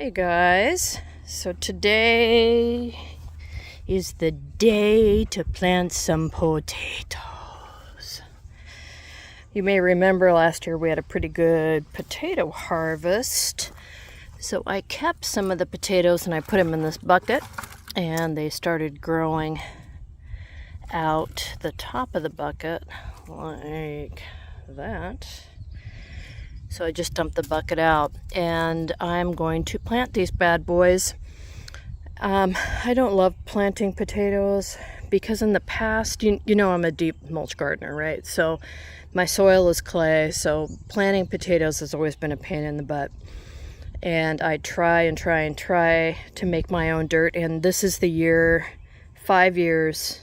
Hi guys, so today is the day to plant some potatoes. You may remember last year we had a pretty good potato harvest, so I kept some of the potatoes and I put them in this bucket and they started growing out the top of the bucket like that. So I just dumped the bucket out and I'm going to plant these bad boys. I don't love planting potatoes because in the past, you know I'm a deep mulch gardener, right? So my soil is clay, so planting potatoes has always been a pain in the butt. And I try to make my own dirt, and this is the year, 5 years,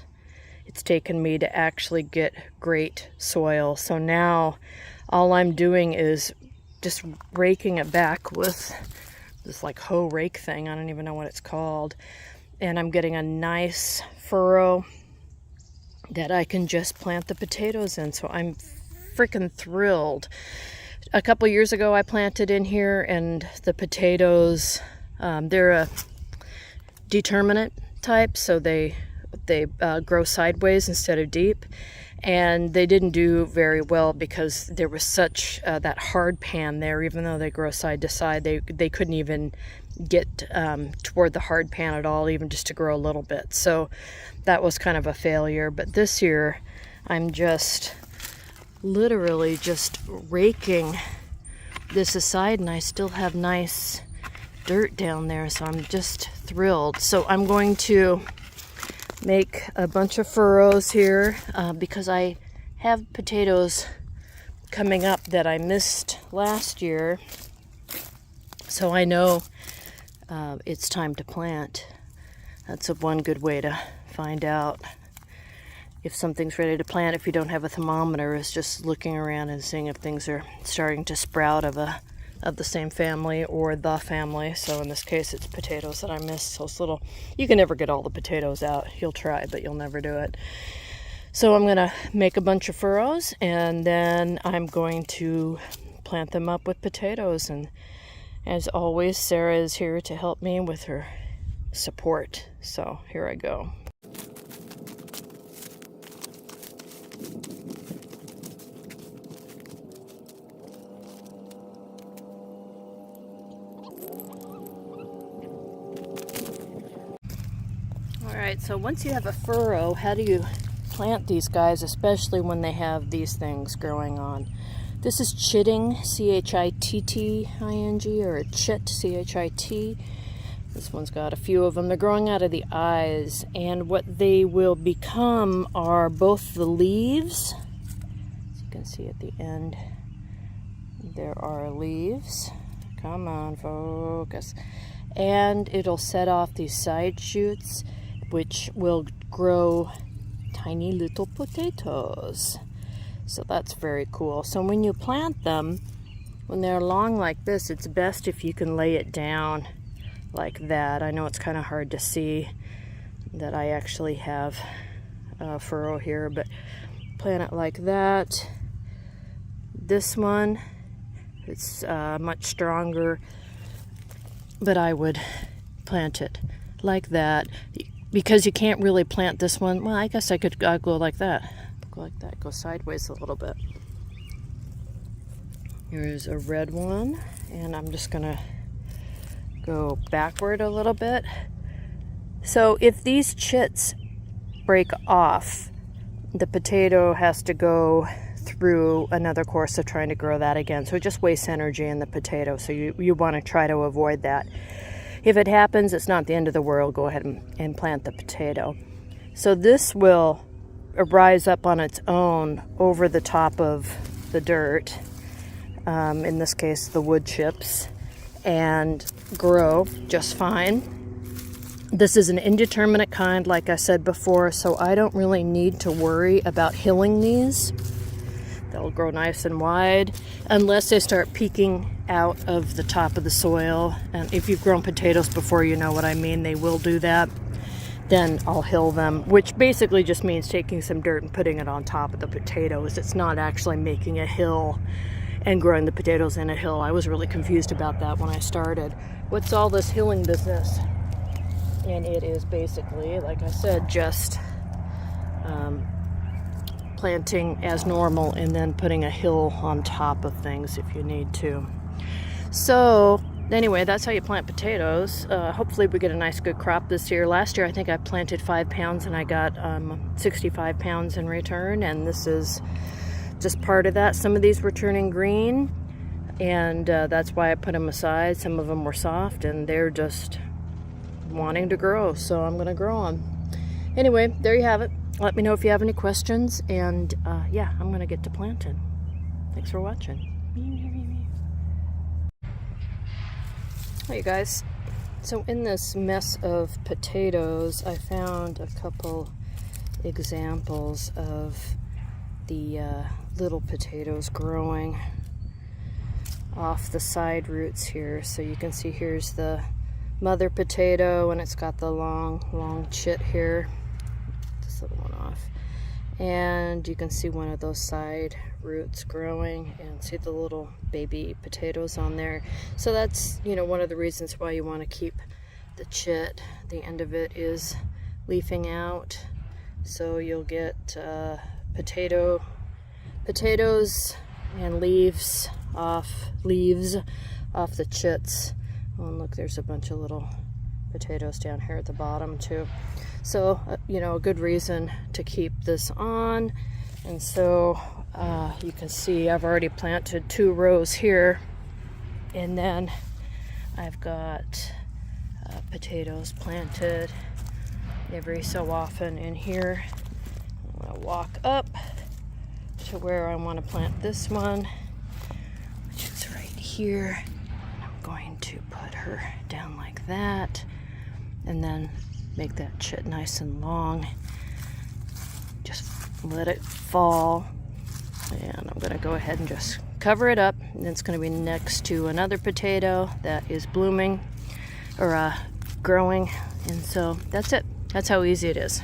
it's taken me to actually get great soil. So now all I'm doing is just raking it back with this like hoe rake thing. I don't even know what it's called. And I'm getting a nice furrow that I can just plant the potatoes in. So I'm freaking thrilled. A couple years ago I planted in here and the potatoes, they're a determinate type, so they grow sideways instead of deep. And they didn't do very well because there was such that hard pan there. Even though they grow side to side, they couldn't even get toward the hard pan at all, even just to grow a little bit. So that was kind of a failure. But this year I'm just literally just raking this aside, and I still have nice dirt down there, so I'm just thrilled. So I'm going to make a bunch of furrows here because I have potatoes coming up that I missed last year, so I know it's time to plant. That's one good way to find out if something's ready to plant. If you don't have a thermometer, is just looking around and seeing if things are starting to sprout of the same family or the family. So in this case it's potatoes that I missed. Those little, you can never get all the potatoes out. You'll try, but you'll never do it. So I'm gonna make a bunch of furrows and then I'm going to plant them up with potatoes. And as always, Sarah is here to help me with her support. So here I go. Alright, so once you have a furrow, how do you plant these guys, especially when they have these things growing on? This is chitting, C-H-I-T-T-I-N-G, or a chit, C-H-I-T. This one's got a few of them. They're growing out of the eyes, and what they will become are both the leaves. As you can see at the end, there are leaves. Come on, focus. And it'll set off these side shoots, which will grow tiny little potatoes. So that's very cool. So when you plant them, when they're long like this, it's best if you can lay it down like that. I know it's kind of hard to see that I actually have a furrow here, but plant it like that. This one, it's much stronger, but I would plant it like that. Because you can't really plant this one. Well, I guess I could go like that. Go like that. Go sideways a little bit. Here's a red one. And I'm just going to go backward a little bit. So if these chits break off, the potato has to go through another course of trying to grow that again. So it just wastes energy in the potato. So you want to try to avoid that. If it happens, it's not the end of the world. Go ahead and plant the potato. So this will rise up on its own over the top of the dirt, in this case the wood chips, and grow just fine. This is an indeterminate kind, like I said before, so I don't really need to worry about hilling these. They'll grow nice and wide unless they start peeking out of the top of the soil. And if you've grown potatoes before, you know what I mean. They will do that. Then I'll hill them, which basically just means taking some dirt and putting it on top of the potatoes. It's not actually making a hill and growing the potatoes in a hill. I was really confused about that when I started. what's all this hilling business? And it is basically, like I said, just planting as normal and then putting a hill on top of things if you need to. So anyway, that's how you plant potatoes. Hopefully we get a nice good crop this year. Last year I think I planted 5 pounds and I got 65 pounds in return, and this is just part of that. Some of these were turning green, and that's why I put them aside. Some of them were soft and they're just wanting to grow, so I'm gonna grow them. Anyway, there you have it. Let me know if you have any questions, and yeah, I'm gonna get to planting. Thanks for watching. Hey guys, so in this mess of potatoes I found a couple examples of the little potatoes growing off the side roots here. So you can see here's the mother potato, and it's got the long chit here. This little one off, and you can see one of those side roots growing, and see the little baby potatoes on there. So that's, you know, one of the reasons why you want to keep the chit. The end of it is leafing out, so you'll get potatoes and leaves off the chits. Oh, and look, there's a bunch of little potatoes down here at the bottom too. So, you know, a good reason to keep this on. And so you can see I've already planted 2 rows here. And then I've got potatoes planted every so often in here. I'm going to walk up to where I want to plant this one, which is right here. I'm going to put her down like that, and then make that chit nice and long. Just let it fall, and I'm going to go ahead and just cover it up, and it's going to be next to another potato that is blooming or growing. And so that's it. That's how easy it is.